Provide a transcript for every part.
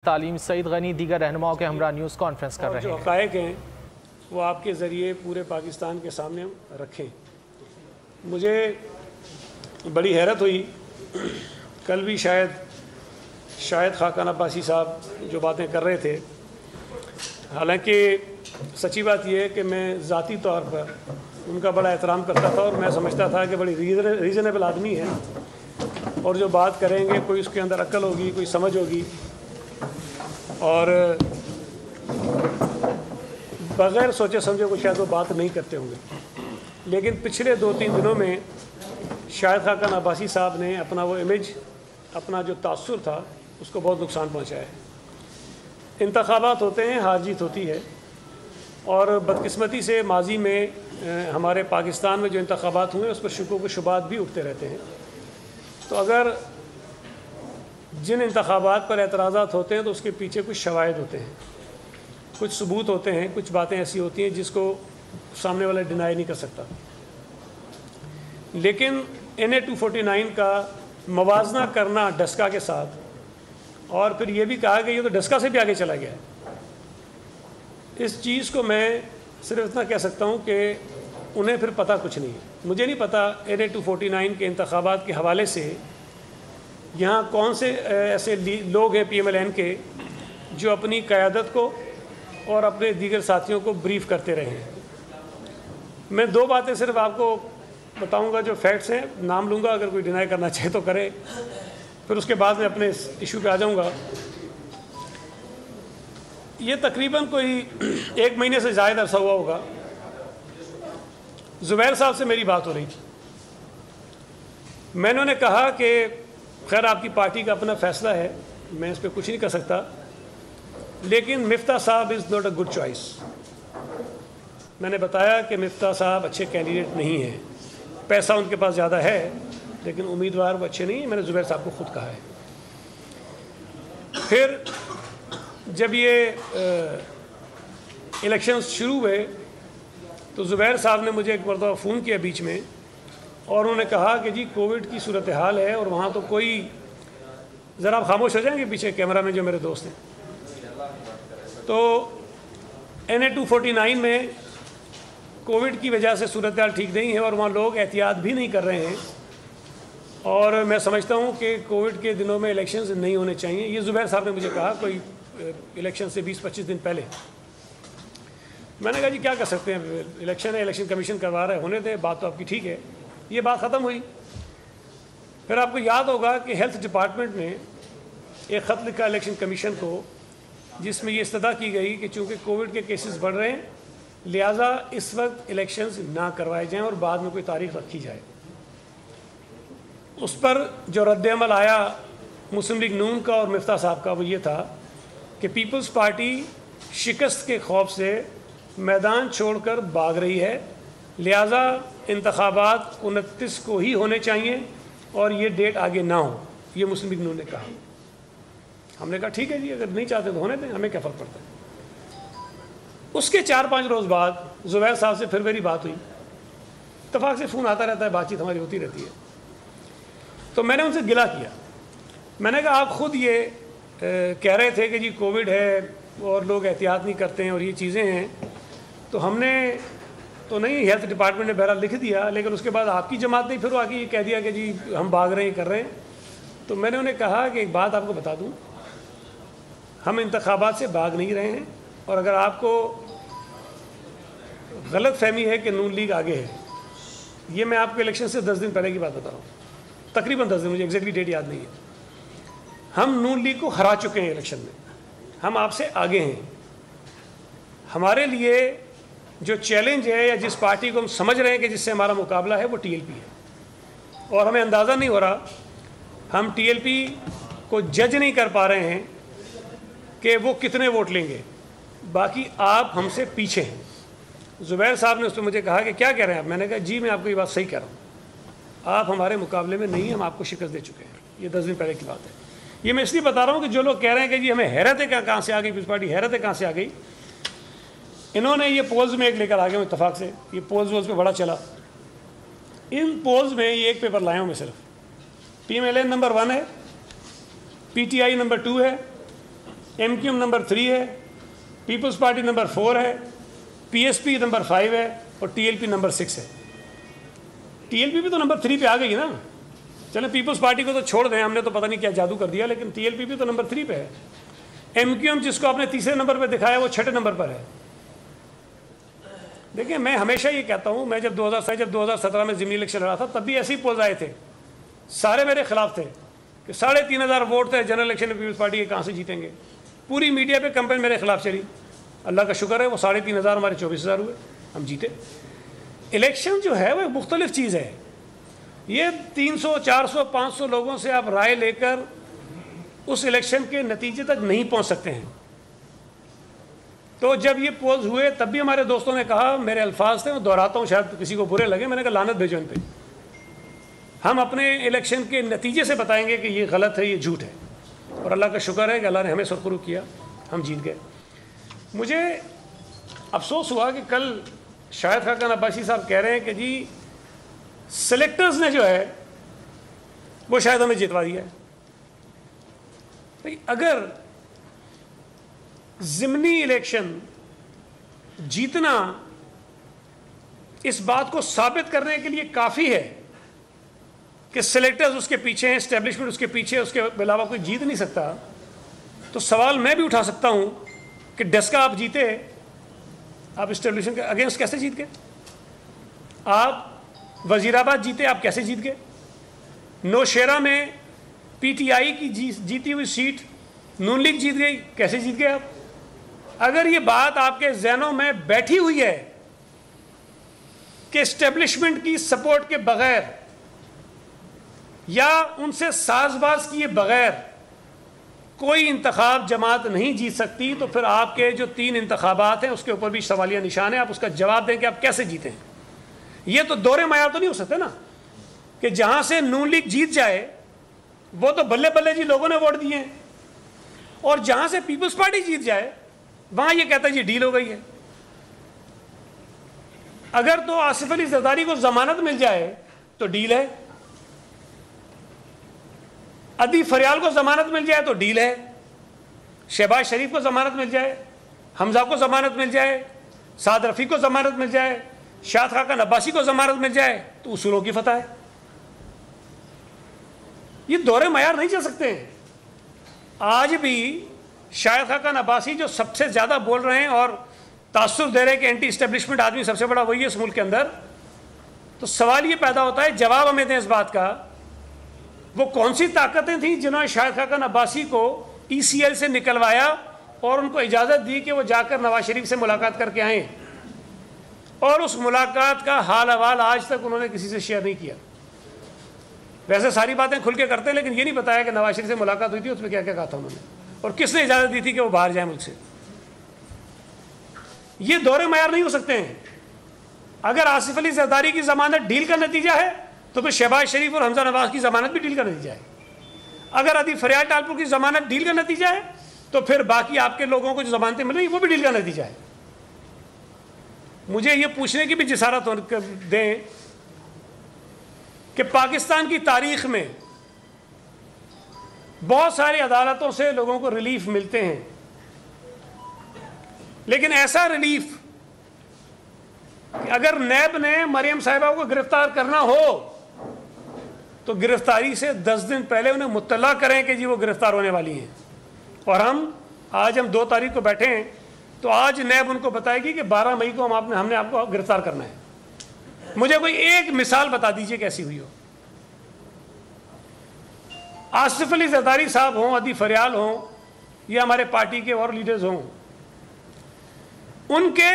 तालीम सईद गनी दीगर रहनुमाओं के हमरा न्यूज़ कॉन्फ्रेंस कर रहे हैं। जो हक़ाइक़ हैं वो आपके ज़रिए पूरे पाकिस्तान के सामने रखें। मुझे बड़ी हैरत हुई, कल भी शायद खाकान अब्बासी साहब जो बातें कर रहे थे, हालांकि सच्ची बात यह है कि मैं ज़ाती तौर पर उनका बड़ा एहतराम करता था और मैं समझता था कि बड़ी रीज़नेबल आदमी है और जो बात करेंगे कोई उसके अंदर अक्ल होगी, कोई समझ होगी और बग़ैर सोचे समझे को शायद वो बात नहीं करते होंगे। लेकिन पिछले 2-3 दिनों में शायद खाकान अब्बासी साहब ने अपना वो इमेज, अपना जो तासुर था, उसको बहुत नुकसान पहुंचाया है। इंतखाबात होते हैं, हार जीत होती है और बदकिस्मती से माजी में हमारे पाकिस्तान में जो इंतखाबात हुए उस पर शुकों व शुबात भी उठते रहते हैं। तो अगर जिन इंतखाबात पर एतराज़ात होते हैं तो उसके पीछे कुछ शवाहिद होते हैं, कुछ सबूत होते हैं, कुछ बातें ऐसी होती हैं जिसको सामने वाला डिनाई नहीं कर सकता। लेकिन NA 249 का मवाजना करना डस्का के साथ और फिर ये भी कहा कि ये तो डस्का से भी आगे चला गया है, इस चीज़ को मैं सिर्फ इतना कह सकता हूँ कि उन्हें फिर पता कुछ नहीं है। मुझे नहीं पता NA 249 के इंतखाबात के हवाले से यहाँ कौन से ऐसे लोग हैं PMLN के जो अपनी क़यादत को और अपने दीगर साथियों को ब्रीफ करते रहे हैं। मैं 2 बातें सिर्फ आपको बताऊंगा जो फैक्ट्स हैं, नाम लूँगा, अगर कोई डिनाई करना चाहे तो करे, फिर उसके बाद मैं अपने इशू पे आ जाऊँगा। ये तकरीबन कोई 1 महीने से ज़्यादा अरसा हुआ होगा, ज़ुबैर साहब से मेरी बात हो रही थी। मैंने उन्हें कहा कि खैर आपकी पार्टी का अपना फ़ैसला है, मैं इस पर कुछ नहीं कर सकता, लेकिन मिफ्ता साहब is not a good choice. मैंने बताया कि मिफ्ता साहब अच्छे कैंडिडेट नहीं हैं, पैसा उनके पास ज़्यादा है लेकिन उम्मीदवार वो अच्छे नहीं हैं। मैंने ज़ुबैर साहब को ख़ुद कहा है। फिर जब ये इलेक्शंस शुरू हुए तो ज़ुबैर साहब ने मुझे एक मरतबा फ़ोन किया बीच में और उन्होंने कहा कि जी कोविड की सूरत हाल है और वहाँ तो कोई, ज़रा आप खामोश हो जाएंगे पीछे कैमरा में जो मेरे दोस्त हैं, तो NA 249 में कोविड की वजह से सूरत हाल ठीक नहीं है और वहाँ लोग एहतियात भी नहीं कर रहे हैं और मैं समझता हूँ कि कोविड के दिनों में इलेक्शंस नहीं होने चाहिए। ये ज़ुबैर साहब ने मुझे कहा कोई इलेक्शन से 20-25 दिन पहले। मैंने कहा जी क्या कर सकते हैं, इलेक्शन है, इलेक्शन कमीशन करवा रहा है, होने दें, बात तो आपकी ठीक है। ये बात ख़त्म हुई। फिर आपको याद होगा कि हेल्थ डिपार्टमेंट ने एक ख़त लिखा इलेक्शन कमीशन को जिसमें ये इस्तदा की गई कि चूँकि कोविड के केसेस बढ़ रहे हैं लिहाजा इस वक्त इलेक्शंस ना करवाए जाएं और बाद में कोई तारीख रखी जाए। उस पर जो रद्द-ए-अमल आया मुस्लिम लीग नून का और मिफ्ता साहब का वो ये था कि पीपल्स पार्टी शिकस्त के खौफ से मैदान छोड़कर भाग रही है, लिहाजा इंतखाबात 29 को ही होने चाहिए और ये डेट आगे ना हो। ये मुस्लिम लीग नून ने कहा। हमने कहा ठीक है जी, अगर नहीं चाहते तो होने दें, हमें क्या फ़र्क पड़ता है। उसके 4-5 रोज़ बाद ज़ुबैर साहब से फिर मेरी बात हुई। इत्तफाक से फ़ोन आता रहता है, बातचीत हमारी होती रहती है। तो मैंने उनसे गिला किया। मैंने कहा आप ख़ुद ये कह रहे थे कि जी कोविड है और लोग एहतियात नहीं करते हैं और ये चीज़ें हैं, तो हमने तो नहीं, हेल्थ डिपार्टमेंट ने बहरहाल लिख दिया, लेकिन उसके बाद आपकी जमात ने फिर आके ये कह दिया कि जी हम भाग रहे हैं, कर रहे हैं। तो मैंने उन्हें कहा कि एक बात आपको बता दूं, हम इंतखाबात से भाग नहीं रहे हैं और अगर आपको गलत फहमी है कि नून लीग आगे है, ये मैं आपको इलेक्शन से 10 दिन पहले की बात बता रहा हूँ, तकरीबन 10 दिन, मुझे एग्जैक्टली डेट याद नहीं है। हम नून लीग को हरा चुके हैं इलेक्शन में, हम आपसे आगे हैं। हमारे लिए जो चैलेंज है या जिस पार्टी को हम समझ रहे हैं कि जिससे हमारा मुकाबला है वो TLP है और हमें अंदाज़ा नहीं हो रहा, हम TLP को जज नहीं कर पा रहे हैं कि वो कितने वोट लेंगे, बाकी आप हमसे पीछे हैं। ज़ुबैर साहब ने उस पर मुझे कहा कि क्या कह रहे हैं आप। मैंने कहा जी मैं आपको ये बात सही कह रहा हूँ, आप हमारे मुकाबले में नहीं, हम आपको शिकस्त दे चुके हैं। ये 10 दिन पहले की बात है। ये मैं इसलिए बता रहा हूँ कि जो लोग कह रहे हैं कि जी हमें हैरत है कहाँ से आ गई, पीपल्स पार्टी हैरत है कहाँ से आ गई, इन्होंने ये पोल्स में एक लेकर आ गए इत्तफाक से, ये पोल्स पे बड़ा चला। इन पोल्स में ये एक पेपर लाया हूँ मैं सिर्फ। PMLN नंबर 1 है, PTI नंबर 2 है, MQM नंबर 3 है, पीपल्स पार्टी नंबर 4 है, PSP नंबर 5 है और TLP नंबर 6 है। TLP भी तो नंबर 3 पे आ गई ना। चले पीपल्स पार्टी को तो छोड़ दें, हमने तो पता नहीं क्या जादू कर दिया, लेकिन TLP भी तो नंबर 3 पे है। MQM जिसको आपने तीसरे नंबर पे दिखाया वो छठे नंबर पर है। देखिए, मैं हमेशा ये कहता हूँ, मैं जब 2017 में ज़िमनी इलेक्शन लड़ा था तब भी ऐसे ही पोल्स आए थे, सारे मेरे खिलाफ थे कि 3,500 वोट थे जनरल इलेक्शन में, पीपल्स पार्टी के कहाँ से जीतेंगे। पूरी मीडिया पे कंपेन मेरे खिलाफ चली। अल्लाह का शुक्र है वो 3,500 हमारे 24,000 हुए, हम जीते। इलेक्शन जो है वो एक मुख्तलिफ चीज़ है। ये 300, 400, 500 लोगों से आप राय लेकर उस इलेक्शन के नतीजे तक नहीं पहुंच सकते हैं। तो जब ये पोल्स हुए तब भी हमारे दोस्तों ने कहा, मेरे अल्फाज थे, मैं दोहराता हूँ, शायद किसी को बुरे लगे, मैंने कहा लानत भेजो इन पे। हम अपने इलेक्शन के नतीजे से बताएंगे कि ये गलत है, ये झूठ है। और अल्लाह का शुक्र है कि अल्लाह ने हमें सुरखरू किया, हम जीत गए। मुझे अफसोस हुआ कि कल शाहिद खाकन अब्बासी साहब कह रहे हैं कि जी सेलेक्टर्स ने जो है वो शायद हमें जितवा दिया है। भाई, अगर ज़िमनी इलेक्शन जीतना इस बात को साबित करने के लिए काफ़ी है कि सेलेक्टर्स उसके पीछे हैं, एस्टेब्लिशमेंट उसके पीछे है, उसके अलावा कोई जीत नहीं सकता, तो सवाल मैं भी उठा सकता हूं कि डस्का आप जीते, आप एस्टेब्लिशमेंट के अगेंस्ट कैसे जीत गए? आप वजीराबाद जीते, आप कैसे जीत गए? नौशेरा में PTI की जीती हुई सीट नून लीग जीत गई, कैसे जीत गए आप? अगर ये बात आपके जहनों में बैठी हुई है कि एस्टेब्लिशमेंट की सपोर्ट के बगैर या उनसे साजबाज किए बगैर कोई इंतखाब जमात नहीं जीत सकती, तो फिर आपके जो 3 इंतखाबात हैं उसके ऊपर भी सवालिया निशान है। आप उसका जवाब दें कि आप कैसे जीते हैं। ये तो दोहरे मयार तो नहीं हो सकते ना कि जहां से नून लीग जीत जाए वो तो बल्ले बल्ले जी लोगों ने वोट दिए हैं, और जहां से पीपल्स पार्टी जीत जाए वहां ये कहता है जी डील हो गई है। अगर तो आसिफ अली जरदारी को जमानत मिल जाए तो डील है, अदी फरियाल को जमानत मिल जाए तो डील है, शहबाज शरीफ को जमानत मिल जाए, हमजा को जमानत मिल जाए, साद रफ़ी को जमानत मिल जाए, शाहिद खाकन अब्बासी को जमानत मिल जाए, तो उसूलों की फतह है। ये दोहरे मयार नहीं चल सकते हैं। आज भी शाहिद खाकन अब्बासी जो सबसे ज़्यादा बोल रहे हैं और तासुर दे रहे हैं कि एंटी इस्टेब्लिशमेंट आदमी सबसे बड़ा वही है इस मुल्क के अंदर, तो सवाल ये पैदा होता है, जवाब हमें दें इस बात का, वो कौन सी ताकतें थी जिन्होंने शाहिद खाकन अब्बासी को ECL से निकलवाया और उनको इजाज़त दी कि वो जाकर नवाज शरीफ से मुलाकात करके आए, और उस मुलाकात का हाल अहवाल आज तक उन्होंने किसी से शेयर नहीं किया। वैसे सारी बातें खुल के करते हैं, लेकिन ये नहीं बताया कि नवाज शरीफ से मुलाकात हुई थी, उसमें क्या क्या कहा था उन्होंने और किसने इजाज़त दी थी कि वो बाहर जाए मुल्क से। ये दोहरे मयार नहीं हो सकते हैं। अगर आसिफ अली जरदारी की जमानत डील का नतीजा है तो फिर शहबाज शरीफ और हमजा नवाज की जमानत भी डील का नतीजा है। अगर अदी फरियाल टालपुर की जमानत डील का नतीजा है तो फिर बाकी आपके लोगों को जो जमानतें मिल रही वो भी डील का नतीजा है। मुझे ये पूछने की भी जिसारत दें कि पाकिस्तान की तारीख में बहुत सारी अदालतों से लोगों को रिलीफ मिलते हैं, लेकिन ऐसा रिलीफ कि अगर नैब ने मरियम साहिबा को गिरफ्तार करना हो तो गिरफ्तारी से 10 दिन पहले उन्हें मुत्तला करें कि जी वो गिरफ्तार होने वाली हैं। और आज हम 2 तारीख को बैठे हैं, तो आज नैब उनको बताएगी कि 12 मई को हमने आपको गिरफ्तार करना है। मुझे कोई एक मिसाल बता दीजिए कैसी हुई हो। आसिफ अली जरदारी साहब हों, अदी फरियाल हों, या हमारे पार्टी के और लीडर्स हों, उनके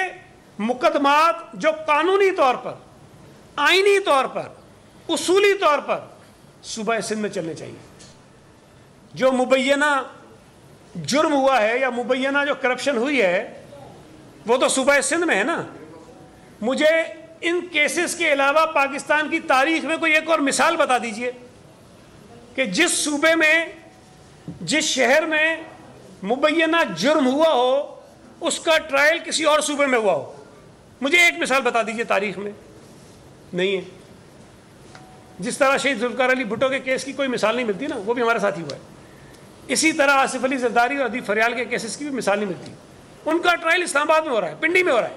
मुकदमात जो कानूनी तौर पर, आईनी तौर पर, उसूली तौर पर सूबा सिंध में चलने चाहिए। जो मुबैना जुर्म हुआ है या मुबैना जो करप्शन हुई है वो तो सूबा सिंध में है ना। मुझे इन केसेस के अलावा पाकिस्तान की तारीख में कोई एक और मिसाल बता दीजिए कि जिस सूबे में, जिस शहर में मुबैना जुर्म हुआ हो उसका ट्रायल किसी और सूबे में हुआ हो। मुझे एक मिसाल बता दीजिए तारीख में। नहीं है। जिस तरह शहीद जुल्फिकार अली भुट्टो के केस की कोई मिसाल नहीं मिलती ना, वो भी हमारे साथ ही हुआ है। इसी तरह आसिफ अली जरदारी और अदीब फरियाल के केसेस की भी मिसाल नहीं मिलती। उनका ट्रायल इस्लामाबाद में हो रहा है, पिंडी में हो रहा है,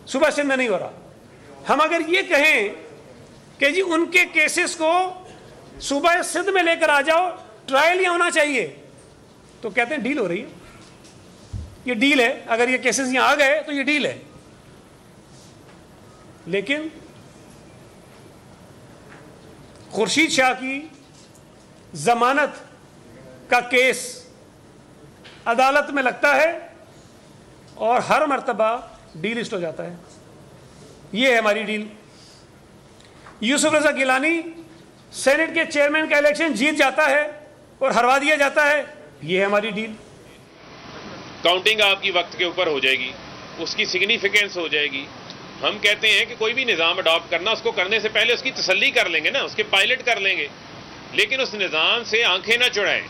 सुबह सिंध में नहीं हो रहा। हम अगर ये कहें कि जी उनके केसेस को सुबह सिंध में लेकर आ जाओ, ट्रायल यहाँ होना चाहिए, तो कहते हैं डील हो रही है। ये डील है, अगर ये केसेस यहाँ आ गए तो ये डील है। लेकिन खुर्शीद शाह की जमानत का केस अदालत में लगता है और हर मर्तबा डीलिस्ट हो जाता है। ये है हमारी डील। यूसुफ रजा गिलानी सेनेट के चेयरमैन का इलेक्शन जीत जाता है और हरवा दिया जाता है। ये है हमारी डील। काउंटिंग आपकी वक्त के ऊपर हो जाएगी, उसकी सिग्निफिकेंस हो जाएगी। हम कहते हैं कि कोई भी निज़ाम अडॉप्ट करना, उसको करने से पहले उसकी तसल्ली कर लेंगे ना, उसके पायलट कर लेंगे, लेकिन उस निज़ाम से आंखें ना चुराएं।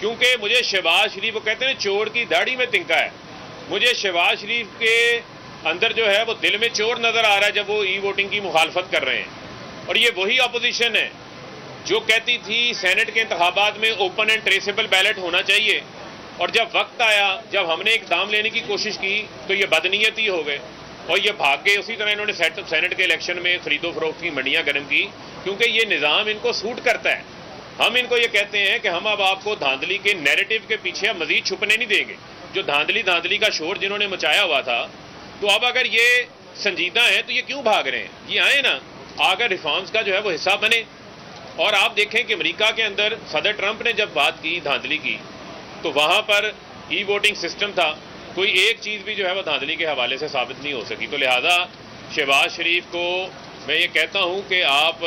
क्योंकि मुझे शहबाज शरीफ, वो कहते हैं चोर की दाढ़ी में तिनका है, मुझे शहबाज शरीफ के अंदर जो है वो दिल में चोर नज़र आ रहा है जब वो ई वोटिंग की मुखालफत कर रहे हैं। और ये वही अपोजिशन है जो कहती थी सेनेट के इंतखाबात में ओपन एंड ट्रेसेबल बैलेट होना चाहिए, और जब वक्त आया, जब हमने इकदाम लेने की कोशिश की तो ये बदनीयती हो गए और ये भाग गए। उसी तरह इन्होंने सेनेट के इलेक्शन में खरीदो फरोख्त की मंडियां गर्म की, क्योंकि ये निज़ाम इनको सूट करता है। हम इनको ये कहते हैं कि हम अब आपको धांधली के नैरेटिव के पीछे मजीद छुपने नहीं देंगे। जो धांधली का शोर जिन्होंने मचाया हुआ था, तो अब अगर ये संजीदा है तो ये क्यों भाग रहे हैं? ये आए ना, आकर रिफॉर्म्स का जो है वो हिस्सा बने। और आप देखें कि अमेरिका के अंदर सदर ट्रंप ने जब बात की धांधली की, तो वहाँ पर ई वोटिंग सिस्टम था, कोई एक चीज़ भी जो है वो धांधली के हवाले से साबित नहीं हो सकी। तो लिहाजा शहबाज शरीफ को मैं ये कहता हूँ कि आप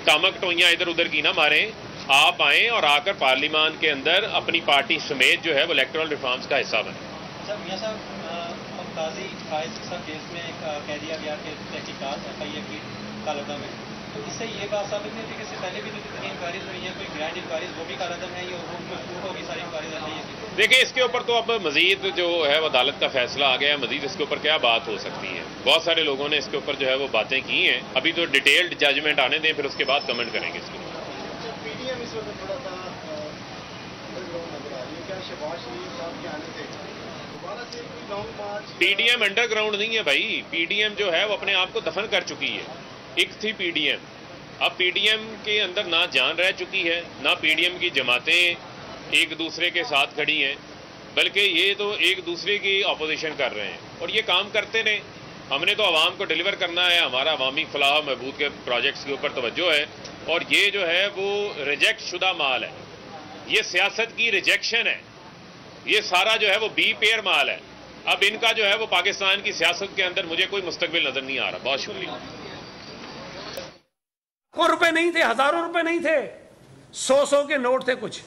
टामक टोइयाँ इधर उधर की ना मारें, आप आएँ और आकर पार्लियामान के अंदर अपनी पार्टी समेत जो है वो इलेक्टोरल रिफॉर्म्स का हिस्सा बने। काजी फायज केस में कह दिया गया कि तहकीकात FIA की कालादम है, तो इससे ये बात साबित नहीं थी कि इससे पहले भी जितनी इंक्वायरीज हुई है, कोई ग्रैंड इंक्वायरीज, वो भी कालादम है, ये वो होगी सारी इंक्वायरीज। देखिए, इसके ऊपर तो अब मजीद जो है वो अदालत का फैसला आ गया है, मजीद इसके ऊपर क्या बात हो सकती है। बहुत सारे लोगों ने इसके ऊपर जो है वो बातें की हैं, अभी तो डिटेल्ड जजमेंट आने दें, फिर उसके बाद कमेंट करेंगे इसके ऊपर। PDM अंडरग्राउंड नहीं है भाई, PDM जो है वो अपने आप को दफन कर चुकी है। एक थी PDM, अब PDM के अंदर ना जान रह चुकी है, ना PDM की जमातें एक दूसरे के साथ खड़ी हैं, बल्कि ये तो एक दूसरे की अपोजिशन कर रहे हैं। और ये काम करते रहे, हमने तो आवाम को डिलीवर करना है, हमारा अवामी फलाह महबूद के प्रोजेक्ट्स के ऊपर तवज्जो है। और ये जो है वो रिजेक्ट शुदा माल है, ये सियासत की रिजेक्शन है, ये सारा जो है वो बी पेयर माल है। अब इनका जो है वो पाकिस्तान की सियासत के अंदर मुझे कोई मुस्तकबिल नजर नहीं आ रहा। बहुत शुक्रिया। लाखों रुपए नहीं थे, हजारों रुपए नहीं थे, 100 के नोट थे, कुछ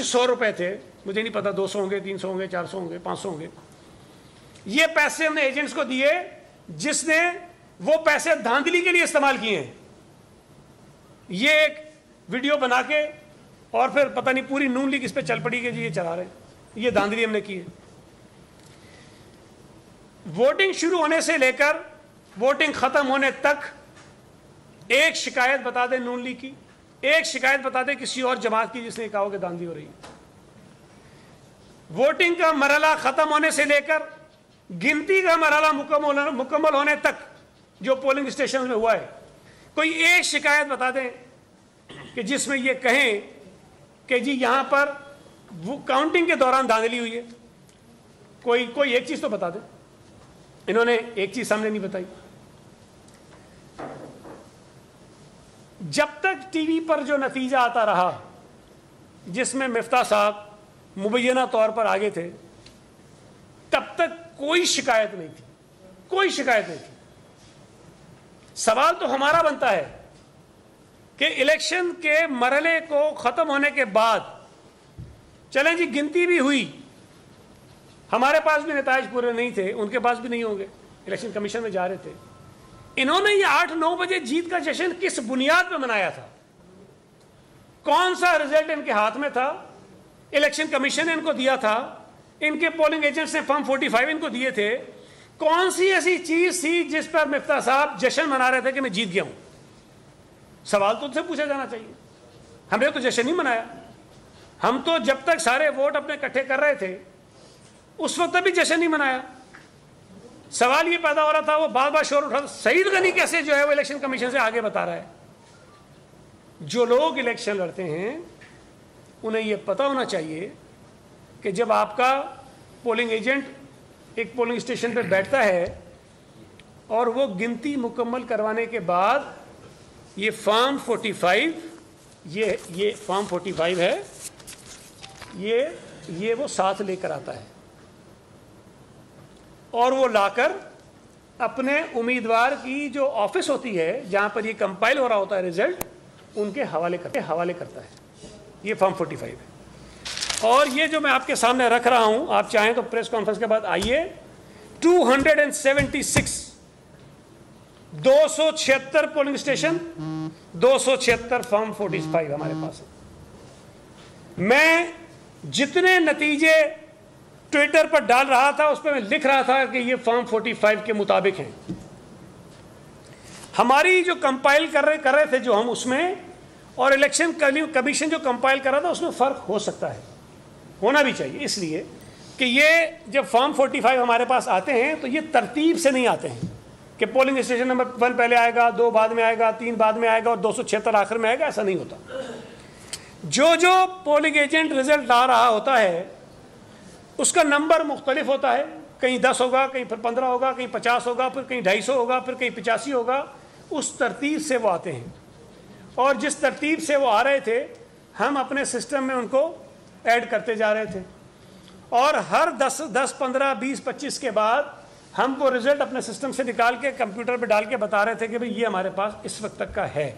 100 रुपए थे, मुझे नहीं पता 200 होंगे, 300 होंगे, 400 होंगे, 500 होंगे। ये पैसे हमने एजेंट्स को दिए जिसने वो पैसे धांधली के लिए इस्तेमाल किए हैं। ये एक वीडियो बना के और फिर पता नहीं पूरी नून लीग इस पे चल पड़ी कि जी ये चला रहे, ये धांधली हमने की है। वोटिंग शुरू होने से लेकर वोटिंग खत्म होने तक एक शिकायत बता दे नून लीग की, एक शिकायत बता दे किसी और जमात की जिसने कहा कि धांधली हो रही है। वोटिंग का मरहला खत्म होने से लेकर गिनती का मरहला मुकम्मल होने तक जो पोलिंग स्टेशन में हुआ है, कोई एक शिकायत बता दें कि जिसमें ये कहें कि जी यहां पर वो काउंटिंग के दौरान धांधली हुई है। कोई एक चीज तो बता दें। इन्होंने एक चीज सामने नहीं बताई। जब तक टीवी पर जो नतीजा आता रहा जिसमें मिफ्ता साहब मुबैना तौर पर आगे थे, तब तक कोई शिकायत नहीं थी, कोई शिकायत नहीं थी। सवाल तो हमारा बनता है कि इलेक्शन के मरहले को खत्म होने के बाद चलें जी गिनती भी हुई, हमारे पास भी नताइज पूरे नहीं थे, उनके पास भी नहीं होंगे, इलेक्शन कमीशन में जा रहे थे। इन्होंने ये 8-9 बजे जीत का जश्न किस बुनियाद पर मनाया था? कौन सा रिजल्ट इनके हाथ में था? इलेक्शन कमीशन ने इनको दिया था, इनके पोलिंग एजेंट्स ने फॉर्म 45 इनको दिए थे। कौन सी ऐसी चीज थी जिस पर मिफ्ता साहब जश्न मना रहे थे कि मैं जीत गया हूं? सवाल तो उनसे पूछा जाना चाहिए। हमने तो जश्न नहीं मनाया। हम तो जब तक सारे वोट अपने इकट्ठे कर रहे थे उस वक्त भी जश्न नहीं मनाया। सवाल ये पैदा हो रहा था, वो बार बार शोर उठा, सईद गनी कैसे जो है वो इलेक्शन कमीशन से आगे बता रहा है। जो लोग इलेक्शन लड़ते हैं उन्हें ये पता होना चाहिए कि जब आपका पोलिंग एजेंट एक पोलिंग स्टेशन पर बैठता है और वो गिनती मुकम्मल करवाने के बाद ये फॉर्म 45, ये फॉर्म 45 है, ये वो साथ लेकर आता है और वो लाकर अपने उम्मीदवार की जो ऑफिस होती है जहां पर ये कंपाइल हो रहा होता है रिजल्ट, उनके हवाले करता है। ये फॉर्म 45 है। और ये जो मैं आपके सामने रख रहा हूं, आप चाहें तो प्रेस कॉन्फ्रेंस के बाद आइए, 276 276 पोलिंग स्टेशन, 276 फॉर्म 45 हमारे पास है। मैं जितने नतीजे ट्विटर पर डाल रहा था उस पर मैं लिख रहा था कि ये फॉर्म 45 के मुताबिक हैं। हमारी जो कंपाइल कर रहे थे जो हम उसमें, और इलेक्शन कमीशन जो कंपाइल कर रहा था उसमें फ़र्क हो सकता है, होना भी चाहिए, इसलिए कि ये जब फॉर्म 45 हमारे पास आते हैं तो ये तरतीब से नहीं आते हैं कि पोलिंग स्टेशन नंबर 1 पहले आएगा, 2 बाद में आएगा, 3 बाद में आएगा और 276 आखिर में आएगा, ऐसा नहीं होता। जो पोलिंग एजेंट रिजल्ट ला रहा होता है उसका नंबर मुख्तलिफ होता है, कहीं 10 होगा, कहीं फिर 15 होगा, कहीं 50 होगा, फिर कहीं 250 होगा, फिर कहीं 85 होगा। उस तरतीब से वो आते हैं और जिस तरतीब से वो आ रहे थे हम अपने सिस्टम में उनको ऐड करते जा रहे थे और हर 10, 15, 20, 25 के बाद हम वो रिजल्ट अपने सिस्टम से निकाल के कंप्यूटर पे डाल के बता रहे थे कि भाई ये हमारे पास इस वक्त तक का है।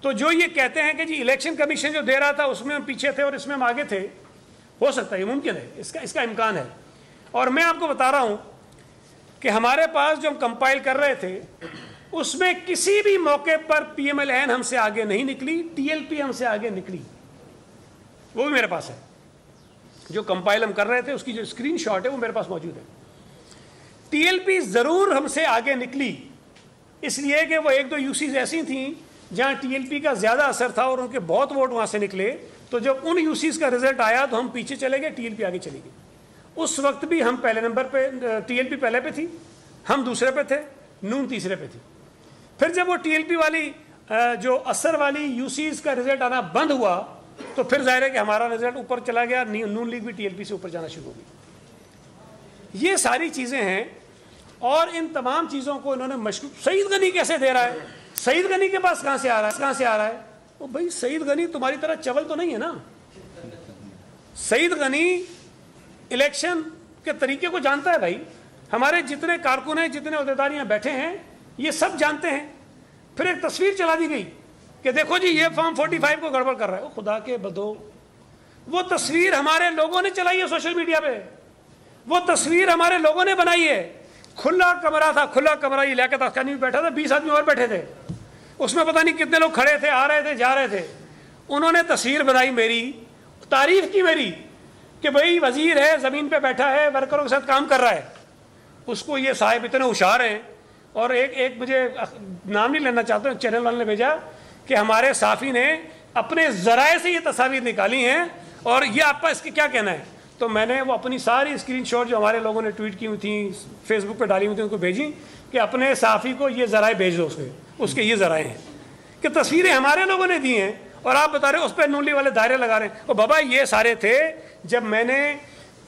तो जो ये कहते हैं कि जी इलेक्शन कमीशन जो दे रहा था उसमें हम पीछे थे और इसमें हम आगे थे, हो सकता है, ये मुमकिन है, इसका इम्कान है। और मैं आपको बता रहा हूं कि हमारे पास जो हम कंपाइल कर रहे थे उसमें किसी भी मौके पर PMLN हमसे आगे नहीं निकली, TLP हमसे आगे निकली, वो भी मेरे पास है। जो कंपाइल हम कर रहे थे उसकी जो स्क्रीनशॉट है वो मेरे पास मौजूद है। TLP जरूर हमसे आगे निकली इसलिए कि वो 1-2 यूसीज ऐसी थी जहां TLP का ज्यादा असर था और उनके बहुत वोट वहां से निकले। तो जब उन यूसीज का रिजल्ट आया तो हम पीछे चले गए, TLP आगे चली गई। उस वक्त भी हम पहले नंबर पे, TLP पहले पे थी, हम दूसरे पे थे, नून तीसरे पे थी। फिर जब वो TLP वाली जो असर वाली यूसीज का रिजल्ट आना बंद हुआ तो फिर जाहिर है कि हमारा रिजल्ट ऊपर चला गया, नून लीग भी TLP से ऊपर जाना शुरू हो गई। ये सारी चीजें हैं और इन तमाम चीजों को इन्होंने मशकूक। सईद गनी कैसे दे रहा है? सईद गनी के पास कहां से आ रहा है? वो भाई सईद गनी तुम्हारी तरह चवल तो नहीं है ना। सईद गनी इलेक्शन के तरीके को जानता है भाई। हमारे जितने कारकुन हैं, जितने अहदेदार यहाँ बैठे हैं, ये सब जानते हैं। फिर एक तस्वीर चला दी गई कि देखो जी ये फॉर्म 45 को गड़बड़ कर रहा है। खुदा के बदो, वो तस्वीर हमारे लोगों ने चलाई है सोशल मीडिया पे, वो तस्वीर हमारे लोगों ने बनाई है। खुला कमरा था, खुला कमरा, ये लियाकत अस्कानी भी बैठा था, 20 आदमी और बैठे थे, उसमें पता नहीं कितने लोग खड़े थे, आ रहे थे, जा रहे थे। उन्होंने तस्वीर बनाई मेरी, तारीफ की मेरी कि भाई वजीर है, जमीन पे बैठा है, वर्करों के साथ काम कर रहा है। उसको ये साहिब इतने होशियार हैं। और एक मुझे नाम नहीं लेना चाहता हूँ, चैनल वाले ने भेजा कि हमारे साफी ने अपने जराए से ये तस्वीर निकाली हैं और ये आपका इसके क्या कहना है। तो मैंने वो अपनी सारी स्क्रीनशॉट जो हमारे लोगों ने ट्वीट की हुई थी, फेसबुक पे डाली हुई थी, उनको भेजी कि अपने साफ़ी को ये ज़राए भेज दो, उसके ये ज़राए हैं कि तस्वीरें हमारे लोगों ने दी हैं और आप बता रहे हो उस पर नूली वाले दायरे लगा रहे हैं। और बाबा ये सारे थे, जब मैंने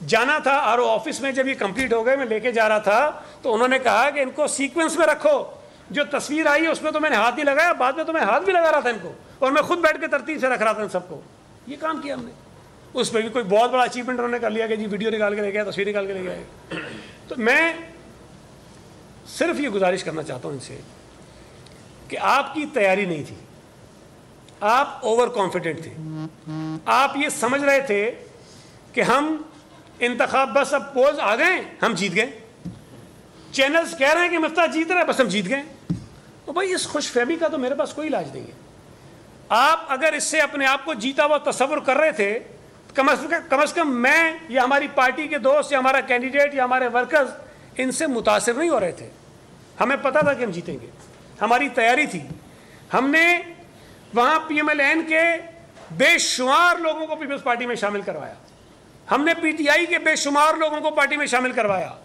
जाना था RO ऑफिस में, जब ये कंप्लीट हो गए, मैं लेके जा रहा था तो उन्होंने कहा कि इनको सीक्वेंस में रखो। जो तस्वीर आई है उसमें तो मैंने हाथ नहीं लगाया, बाद में तो मैं हाथ भी लगा रहा था इनको, और मैं खुद बैठ के तरतीब से रख रहा था इन सबको। ये काम किया हमने। उस पर भी कोई बहुत बड़ा अचीवमेंट उन्होंने कर लिया कि जी वीडियो निकाल के लेके आए, तस्वीर निकाल के लेके आए। तो मैं सिर्फ ये गुजारिश करना चाहता हूँ इनसे कि आपकी तैयारी नहीं थी, आप ओवर कॉन्फिडेंट थे। आप ये समझ रहे थे कि हम इंतखाब बस अब पोज आ गए, हम जीत गए, चैनल्स कह रहे हैं कि मिफ्ता जीत रहा है, बस हम जीत गए। तो भाई इस खुशफहमी का तो मेरे पास कोई इलाज नहीं है। आप अगर इससे अपने आप को जीता हुआ तस्वुर कर रहे थे, कम अज़ कम मैं या हमारी पार्टी के दोस्त या हमारा कैंडिडेट या हमारे वर्कर्स इनसे मुतासिर नहीं हो रहे थे। हमें पता था कि हम जीतेंगे, हमारी तैयारी थी। हमने वहाँ PMLN के बेशुमार लोगों को पीपल्स पार्टी में शामिल करवाया, हमने पीटीआई के बेशुमार लोगों को पार्टी में शामिल करवाया।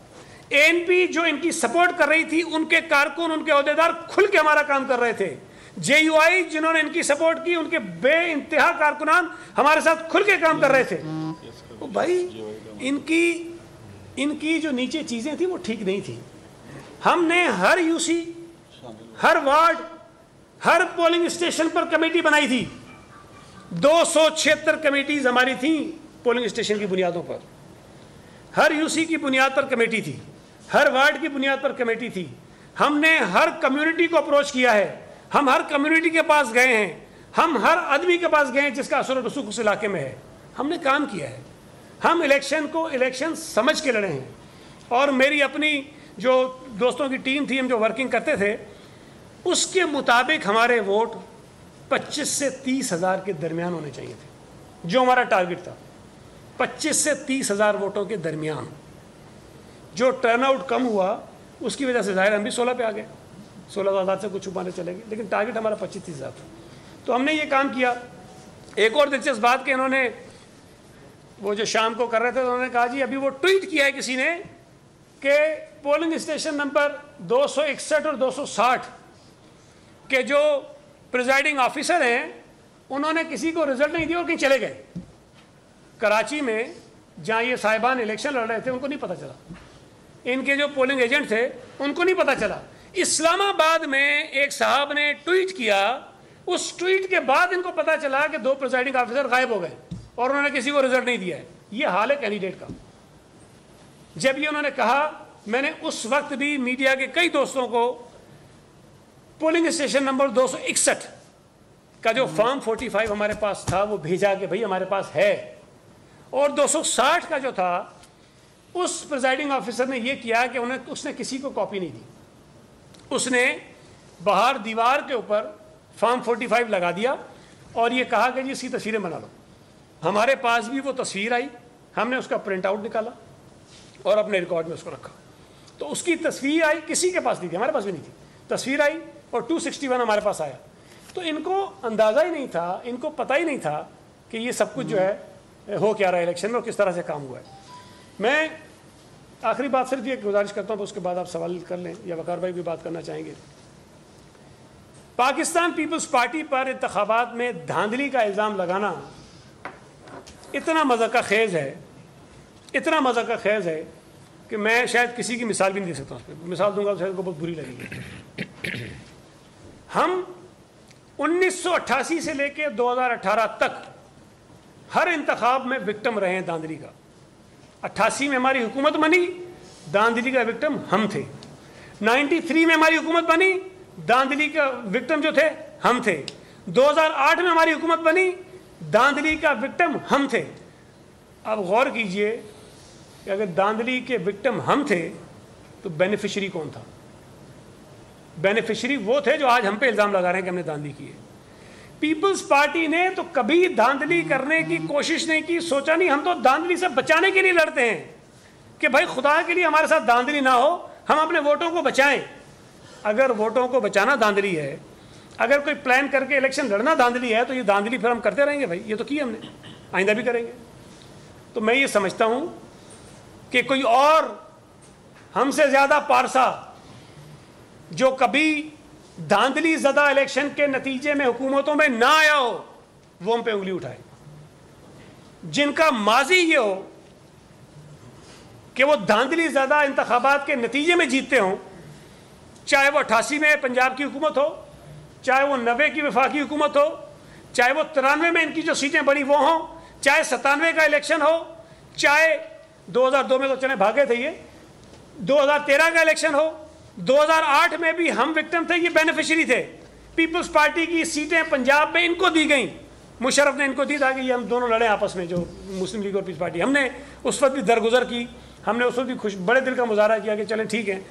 एएनपी जो इनकी सपोर्ट कर रही थी, उनके कारकुन, उनके ओहदेदार खुल के हमारा काम कर रहे थे। जेयूआई जिन्होंने इनकी सपोर्ट की, उनके बेइंतहा कारकुनान हमारे साथ खुल के काम कर रहे थे। तो भाई इनकी जो नीचे चीजें थी वो ठीक नहीं थी। हमने हर यूसी, हर वार्ड, हर पोलिंग स्टेशन पर कमेटी बनाई थी। 276 कमेटीज हमारी थी पोलिंग स्टेशन की बुनियादों पर। हर यूसी की बुनियाद पर कमेटी थी, हर वार्ड की बुनियाद पर कमेटी थी। हमने हर कम्युनिटी को अप्रोच किया है, हम हर कम्युनिटी के पास गए हैं, हम हर आदमी के पास गए हैं जिसका असर और रसूख उस इलाके में है। हमने काम किया है। हम इलेक्शन को इलेक्शन समझ के लड़े हैं। और मेरी अपनी जो दोस्तों की टीम थी, हम जो वर्किंग करते थे, उसके मुताबिक हमारे वोट 25 से 30 हज़ार के दरमियान होने चाहिए थे। जो हमारा टारगेट था 25 से 30 हज़ार वोटों के दरमियान। जो टर्नआउट कम हुआ उसकी वजह से जाहिर हम भी 16 पे आ गए, 16,000 से कुछ छुपाने चले गए, लेकिन टारगेट हमारा 25-30 हज़ार था। तो हमने ये काम किया। एक और दिलचस्प बात कि इन्होंने वो जो शाम को कर रहे थे, तो उन्होंने कहा जी अभी वो ट्वीट किया है किसी ने कि पोलिंग स्टेशन नंबर 261 और 260 के जो प्रिजाइडिंग ऑफिसर हैं उन्होंने किसी को रिजल्ट नहीं दिया और कहीं चले गए। कराची में जहाँ ये साहिबान इलेक्शन लड़ रहे थे उनको नहीं पता चला, इनके जो पोलिंग एजेंट थे उनको नहीं पता चला। इस्लामाबाद में एक साहब ने ट्वीट किया, उस ट्वीट के बाद इनको पता चला कि 2 प्रिजाइडिंग ऑफिसर गायब हो गए और उन्होंने किसी को रिजल्ट नहीं दिया है। ये हाल है कैंडिडेट का। जब ये उन्होंने कहा, मैंने उस वक्त भी मीडिया के कई दोस्तों को पोलिंग स्टेशन नंबर 261 का जो फॉर्म 45 हमारे पास था वो भेजा कि भाई हमारे पास है। और 260 का जो था, उस प्रिजाइडिंग ऑफिसर ने ये किया कि उसने किसी को कॉपी नहीं दी, उसने बाहर दीवार के ऊपर फॉर्म 45 लगा दिया और ये कहा कि जी इसकी तस्वीरें बना लो। हमारे पास भी वो तस्वीर आई, हमने उसका प्रिंट आउट निकाला और अपने रिकॉर्ड में उसको रखा। तो उसकी तस्वीर आई, किसी के पास नहीं थी, हमारे पास भी नहीं थी, तस्वीर आई और 261 हमारे पास आया। तो इनको अंदाज़ा ही नहीं था, इनको पता ही नहीं था कि ये सब कुछ जो है हो क्या रहा है इलेक्शन में और किस तरह से काम हुआ है। मैं आखिरी बात सिर्फ ये गुजारिश करता हूँ, तो उसके बाद आप सवाल कर लें या वकार भाई भी बात करना चाहेंगे। पाकिस्तान पीपल्स पार्टी पर इंतखाबात में धांधली का इल्ज़ाम लगाना इतना मज़ाक़ खेज़ है, इतना मज़ाक़ खेज़ है कि मैं शायद किसी की मिसाल भी नहीं दे सकता। उस पर मिसाल दूंगा तो शायद उनको बहुत बुरी लगेगी। हम 1988 से लेकर 2018 तक हर इंतखाब में विक्टिम रहे हैं धांधली का। 88 में हमारी हुकूमत बनी, धांधली का विक्टिम हम थे। 93 में हमारी हुकूमत बनी, धांधली का विक्टिम जो थे हम थे। 2008 में हमारी हुकूमत बनी, धांधली का विक्टिम हम थे। अब गौर कीजिए कि अगर धांधली के विक्टिम हम थे तो बेनिफिशियरी कौन था? बेनिफिशियरी वो थे जो आज हम पे इल्ज़ाम लगा रहे हैं कि हमने धांधली की है। पीपल्स पार्टी ने तो कभी धांधली करने की कोशिश नहीं की, सोचा नहीं। हम तो धांधली से बचाने के लिए लड़ते हैं कि भाई खुदा के लिए हमारे साथ धांधली ना हो, हम अपने वोटों को बचाएं। अगर वोटों को बचाना धांधली है, अगर कोई प्लान करके इलेक्शन लड़ना धांधली है, तो ये धांधली फिर हम करते रहेंगे। भाई ये तो की हमने, आइंदा भी करेंगे। तो मैं ये समझता हूं कि कोई और हमसे ज़्यादा पारसा जो कभी धांधली ज़दा इलेक्शन के नतीजे में हुकूमतों में ना आया हो, वो हम पे उंगली उठाए। जिनका माजी ये हो कि वो धांधली ज़दा इंतखाबात के नतीजे में जीतते हों, चाहे वो 88 में पंजाब की हुकूमत हो, चाहे वो 90 की वफाकी हुकूमत हो, चाहे वो 93 में इनकी जो सीटें बड़ी वो हों, चाहे 97 का इलेक्शन हो, चाहे 2002 में तो चले भागे थे, ये 2013 का इलेक्शन हो, 2008 में भी हम विक्टिम थे, ये बेनिफिशियरी थे। पीपल्स पार्टी की सीटें पंजाब में इनको दी गई, मुशर्रफ ने इनको दी ताकि ये हम दोनों लड़ें आपस में, जो मुस्लिम लीग और पीपल्स पार्टी। हमने उस वक्त भी दरगुजर की, हमने उस वक्त भी बड़े दिल का मुजाहरा किया कि चलें ठीक है,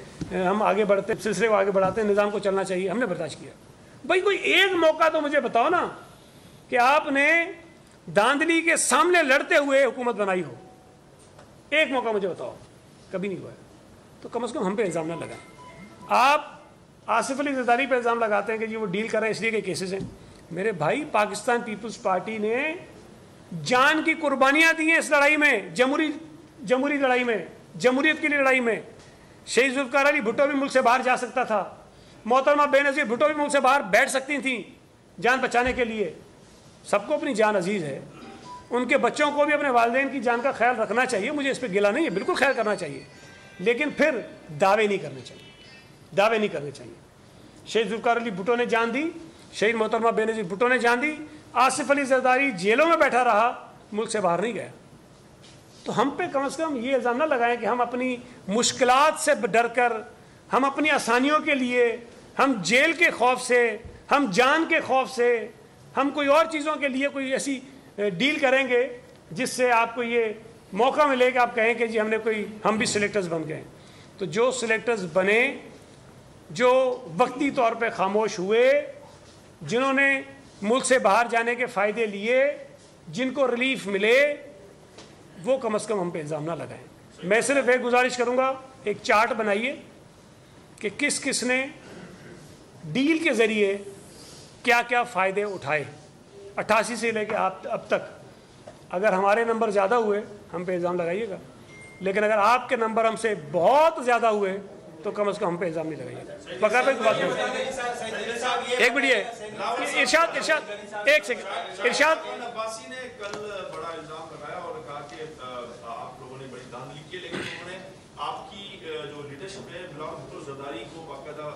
हम आगे बढ़ते, सिलसिले को आगे बढ़ाते हैं, निज़ाम को चलना चाहिए। हमने बर्दाश्त किया। भाई कोई एक मौका तो मुझे बताओ ना कि आपने धांधली के सामने लड़ते हुए हुकूमत बनाई हो। एक मौका मुझे बताओ, कभी नहीं हुआ है। तो कम से कम हम पे इल्ज़ाम ना लगाएं। आप आसिफ अली ज़रदारी पर इल्ज़ाम लगाते हैं कि जी वो डील कर रहे हैं इसलिए के केसेस हैं। मेरे भाई, पाकिस्तान पीपल्स पार्टी ने जान की कुर्बानियां दी हैं इस लड़ाई में, जमहूरी लड़ाई में, जमहूरियत की लड़ाई में। शहीद जुल्फ़िकार अली भुट्टो भी मुल्क से बाहर जा सकता था, मोहतरमा बेनज़ीर भुट्टो भी मुल्क से बाहर बैठ सकती थी जान बचाने के लिए। सबको अपनी जान अजीज़ है, उनके बच्चों को भी अपने वालिदैन की जान का ख्याल रखना चाहिए। मुझे इस पर गिला नहीं है, बिल्कुल ख्याल करना चाहिए, लेकिन फिर दावे नहीं करने चाहिए, दावे नहीं करने चाहिए। शहीद जुल्फ़िकार अली भुट्टो ने जान दी, शहीद मोहतरमा बेनज़ीर भुट्टो ने जान दी, आसिफ अली जरदारी जेलों में बैठा रहा, मुल्क से बाहर नहीं गया। तो हम पे कम से कम ये इल्ज़ाम ना लगाएं कि हम अपनी मुश्किलात से डर कर, हम अपनी आसानियों के लिए, हम जेल के खौफ से, हम जान के खौफ से, हम कोई और चीज़ों के लिए कोई ऐसी डील करेंगे जिससे आपको ये मौका मिले कि आप कहें कि जी हम भी सिलेक्टर्स बन गए। तो जो सिलेक्टर्स बने, जो वक्ती तौर पे खामोश हुए, जिन्होंने मुल्क से बाहर जाने के फ़ायदे लिए, जिनको रिलीफ मिले, वो कम से कम हम पे इल्ज़ाम ना लगाएं। मैं सिर्फ एक गुजारिश करूँगा, एक चार्ट बनाइए कि किस किस ने डील के ज़रिए क्या क्या फ़ायदे उठाए 88 से लेकर अब तक। अगर हमारे नंबर ज़्यादा हुए हम पे इल्ज़ाम लगाइएगा, लेकिन अगर आपके नंबर हमसे बहुत ज़्यादा हुए तो कम से कम हम पे इल्ज़ाम नहीं लगाइएगा। बकाया पे बात एक मिनट, इरशाद एक सेकंड, इरशाद अब्बासी ने कल बड़ा इल्जाम लगाया और कहा कि आप लोगों ने बड़ी धांधली की, लेकिन उन्होंने आपकी जो लीडरशिप है बिलावल भुट्टो जरदारी को बाकायदा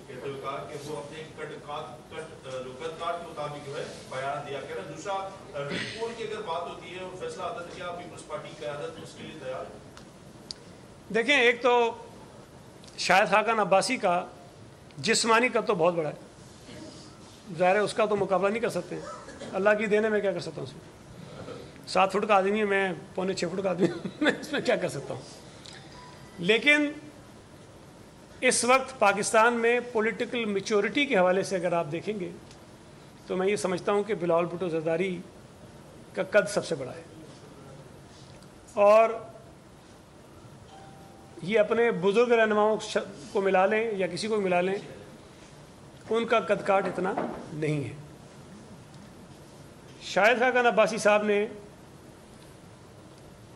कहते हुए कहा कि वो अपने कदकाट के मुताबिक जो है बयान दिया करें। दूसरा, रिपोर्ट की अगर बात होती है और फैसला आता है तो क्या पीपल्स पार्टी की क़यादत उसके लिए तैयार? देखें, एक तो शाहिद खाकान अब्बासी का जिस्मानी कद तो बहुत बड़ा है, ज़ाहिर है उसका तो मुकाबला नहीं कर सकते हैं। अल्लाह की देने में क्या कर सकता हूँ उसमें, 7 फुट का आदमी है, मैं पौने 6 फुट का आदमी मैं इसमें क्या कर सकता हूँ। लेकिन इस वक्त पाकिस्तान में पॉलिटिकल मैच्योरिटी के हवाले से अगर आप देखेंगे तो मैं ये समझता हूँ कि बिलावल भुट्टो जरदारी का कद सबसे बड़ा है, और ये अपने बुज़ुर्ग रहनुमाओं को मिला लें या किसी को मिला लें, उनका कदकाट इतना नहीं है। शाहिद खाकान अब्बासी साहब ने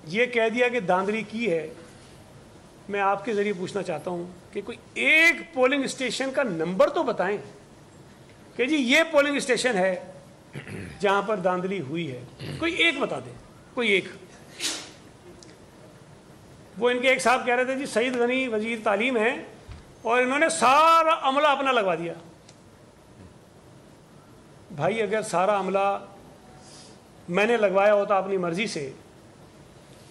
ये कह दिया कि धांधली की है। मैं आपके ज़रिए पूछना चाहता हूँ कि कोई एक पोलिंग स्टेशन का नंबर तो बताएं कि जी ये पोलिंग स्टेशन है जहाँ पर धांधली हुई है, कोई एक बता दें, कोई एक। वो इनके एक साहब कह रहे थे जी सईद गनी वजीर तालीम है और इन्होंने सारा अमला अपना लगवा दिया। भाई, अगर सारा अमला मैंने लगवाया होता अपनी मर्ज़ी से,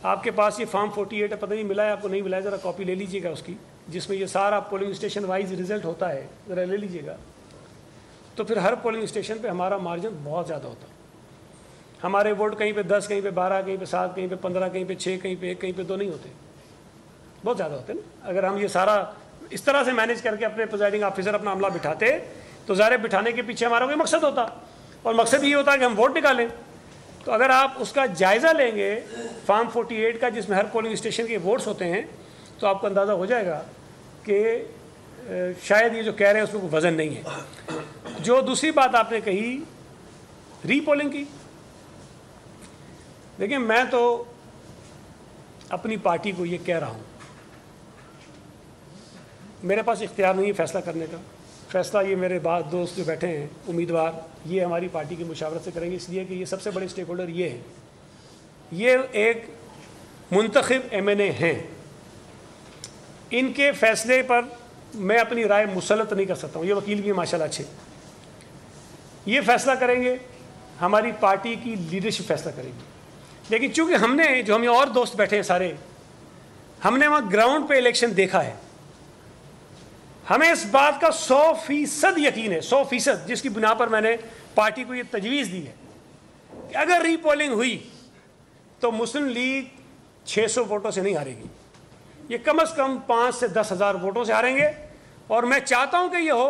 आपके पास ये फॉर्म 48 है, पता नहीं मिला है आपको, नहीं मिला है, ज़रा कॉपी ले लीजिएगा उसकी, जिसमें ये सारा पोलिंग स्टेशन वाइज रिज़ल्ट होता है, ज़रा ले लीजिएगा। तो फिर हर पोलिंग स्टेशन पे हमारा मार्जिन बहुत ज़्यादा होता। हमारे वोट कहीं पे 10, कहीं पे 12, कहीं पे 7, कहीं पे 15, कहीं पे 6, कहीं पे 1, कहीं पे 2 नहीं होते, बहुत ज़्यादा होते ना। अगर हम ये सारा इस तरह से मैनेज करके अपने प्रिजाइडिंग ऑफिसर अपना अमला बिठाते तो ज़ाहिर बिठाने के पीछे हमारा कोई मकसद होता, और मकसद ये होता कि हम वोट निकालें। तो अगर आप उसका जायज़ा लेंगे फॉर्म 48 का, जिसमें हर पोलिंग स्टेशन के वोट्स होते हैं, तो आपको अंदाज़ा हो जाएगा कि शायद ये जो कह रहे हैं उसमें कोई वज़न नहीं है। जो दूसरी बात आपने कही रीपोलिंग की, देखिए मैं तो अपनी पार्टी को ये कह रहा हूँ, मेरे पास इख्तियार नहीं है फैसला करने का। फैसला ये मेरे बाद दोस्त जो बैठे हैं उम्मीदवार, ये हमारी पार्टी की मुशावरत से करेंगे, इसलिए कि ये सबसे बड़े स्टेक होल्डर ये हैं, ये एक मुंतखब MNA हैं। इनके फैसले पर मैं अपनी राय मुसलत नहीं कर सकता हूँ। ये वकील भी माशाल्लाह अच्छे, ये फैसला करेंगे, हमारी पार्टी की लीडरशिप फैसला करेगी। लेकिन चूँकि हमने, जो हम और दोस्त बैठे हैं सारे, हमने वहाँ ग्राउंड पे इलेक्शन देखा है, हमें इस बात का 100% यकीन है, 100%, जिसकी बुनियाद पर मैंने पार्टी को ये तजवीज़ दी है कि अगर रीपोलिंग हुई तो मुस्लिम लीग 600 वोटों से नहीं हारेगी, ये कम से कम 5 से 10 हज़ार वोटों से हारेंगे। और मैं चाहता हूँ कि ये हो,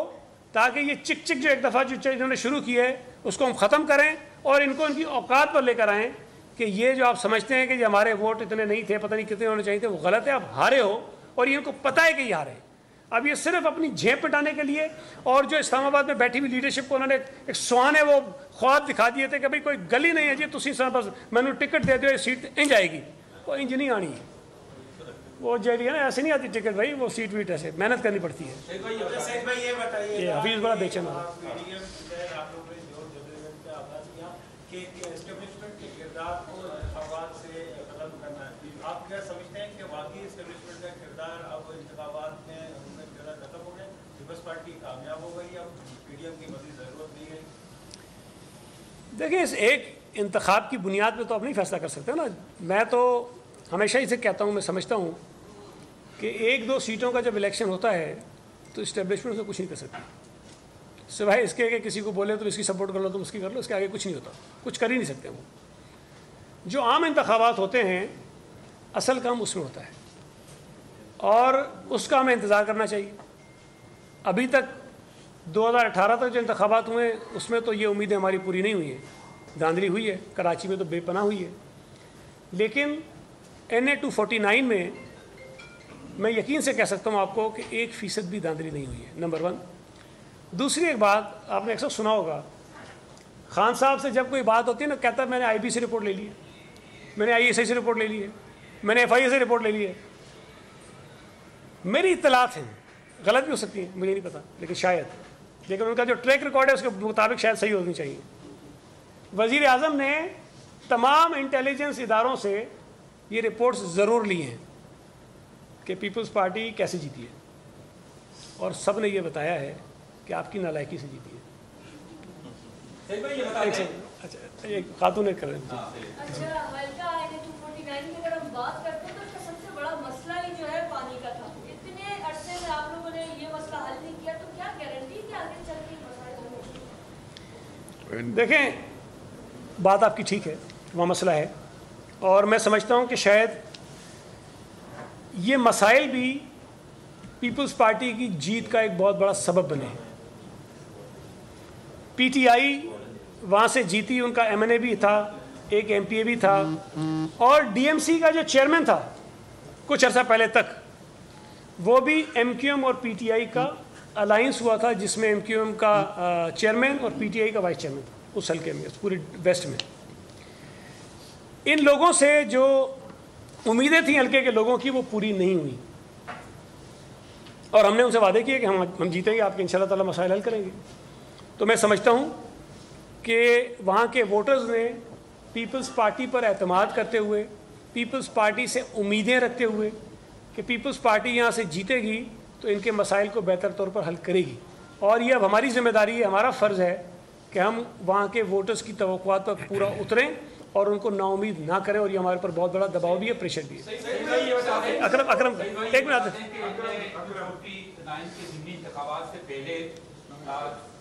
ताकि ये चिक चिक जो एक दफ़ा जो इन्होंने शुरू की है उसको हम ख़त्म करें और इनको इनकी औकात पर लेकर आएँ कि ये जो आप समझते हैं कि ये हमारे वोट इतने नहीं थे, पता नहीं कितने होने चाहिए थे, वो गलत है। आप हारे हो और ये इनको पता है कि ये हारे। अब ये सिर्फ अपनी जेब पिटाने के लिए, और जो इस्लामाबाद में बैठी हुई लीडरशिप को उन्होंने एक सुहाने वो ख्वाब दिखा दिए थे कि भाई कोई गली नहीं है जी, तुसी बस मैनू टिकट दे दो, सीट इंज आएगी। वो इंज नहीं आनी है, वो जेडी है ना, ऐसे नहीं आती टिकट भाई, वो सीट वीट ऐसे मेहनत करनी पड़ती है। ये हफीज बड़ा बेचैन है। आप क्या समझते हैं कि वाकई एस्टेब्लिशमेंट का किरदार अब इंतखाबात में उनका किरदार खत्म हो गया, पीपल्स पार्टी कामयाब हो गई, अब पीडीएम की मज़ीद ज़रूरत नहीं है? देखिए, इस एक इंतखाब की बुनियाद पे तो आप नहीं फैसला कर सकते ना। मैं तो हमेशा इसे कहता हूँ, मैं समझता हूँ कि 1-2 सीटों का जब इलेक्शन होता है तो इस्टेब्लिशमेंट से कुछ नहीं कर सकती, सिवाय इसके कि किसी को बोले तो इसकी सपोर्ट कर लो, तुम उसकी कर लो, इसके आगे कुछ नहीं होता, कुछ कर ही नहीं सकते वो। जो आम इंतखाबात होते हैं असल काम उसमें होता है, और उसका हमें इंतज़ार करना चाहिए। अभी तक 2018 तक जो इंतखाबात हुए उसमें तो ये उम्मीदें हमारी पूरी नहीं हुई हैं, धांधली हुई है, कराची में तो बेपनाह हुई है, लेकिन NA 249 में मैं यकीन से कह सकता हूँ आपको कि 1% भी धांधली नहीं हुई है, नंबर 1। दूसरी एक बात आपने अक्सर सुना होगा, खान साहब से जब कोई बात होती है ना, कहता है मैंने IB से रिपोर्ट ले ली है, मैंने ISI से रिपोर्ट ले ली है, मैंने FIA से रिपोर्ट ले ली है। मेरी इत्तलात हैं, गलत भी हो सकती हैं, मुझे नहीं पता, लेकिन शायद, लेकिन उनका जो ट्रैक रिकॉर्ड है उसके मुताबिक शायद सही होनी चाहिए। वज़ीर आज़म ने तमाम इंटेलिजेंस इदारों से ये रिपोर्ट्स ज़रूर ली हैं कि पीपल्स पार्टी कैसे जीती है, और सब ने ये बताया है कि आपकी नालायकी से जीती है। अच्छा, एक खातून ने कर रहे हैं। अगर हम बात करते हैं तो इसका सबसे बड़ा मसला ही जो है पानी का था। इतने अरसे में आप लोगों ने ये मसला हल नहीं किया, तो क्या गारंटी कि आगे चल के मसला? देखें, बात आपकी ठीक है, वह मसला है, और मैं समझता हूँ कि शायद ये मसाइल भी पीपल्स पार्टी की जीत का एक बहुत बड़ा सबब बने। PTI वहाँ से जीती, उनका MNA भी था, एक MPA भी था, और DMC का जो चेयरमैन था कुछ अर्सा पहले तक, वो भी MQM और PTI का अलायंस हुआ था, जिसमें MQM का चेयरमैन और PTI का वाइस चेयरमैन था उस हल्के में, उस पूरे वेस्ट में। इन लोगों से जो उम्मीदें थी हल्के के लोगों की, वो पूरी नहीं हुई, और हमने उनसे वादे किए कि हम जीतेंगे, आपके इंशाल्लाह ताला मसाइल हल करेंगे। तो मैं समझता हूँ कि वहाँ के वोटर्स ने पीपल्स पार्टी पर एतमाद करते हुए, पीपल्स पार्टी से उम्मीदें रखते हुए कि पीपल्स पार्टी यहाँ से जीतेगी तो इनके मसाइल को बेहतर तौर पर हल करेगी, और ये अब हमारी जिम्मेदारी है, हमारा फ़र्ज़ है कि हम वहाँ के वोटर्स की तवक्कुआत पर पूरा उतरें और उनको नाउमीद ना करें, और ये हमारे पर बहुत बड़ा दबाव भी है, प्रेशर भी है। अकरम एक मिनट,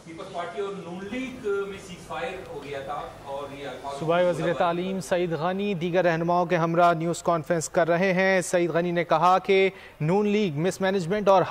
पीपल्स पार्टी और नून लीग में सीज़फायर हो गया था, और ये सूबाई वज़ीर तालीम सईद गनी दीगर रहनुमाओं के हमरा न्यूज़ कॉन्फ्रेंस कर रहे हैं। सईद गनी ने कहा कि नून लीग मिसमैनेजमेंट और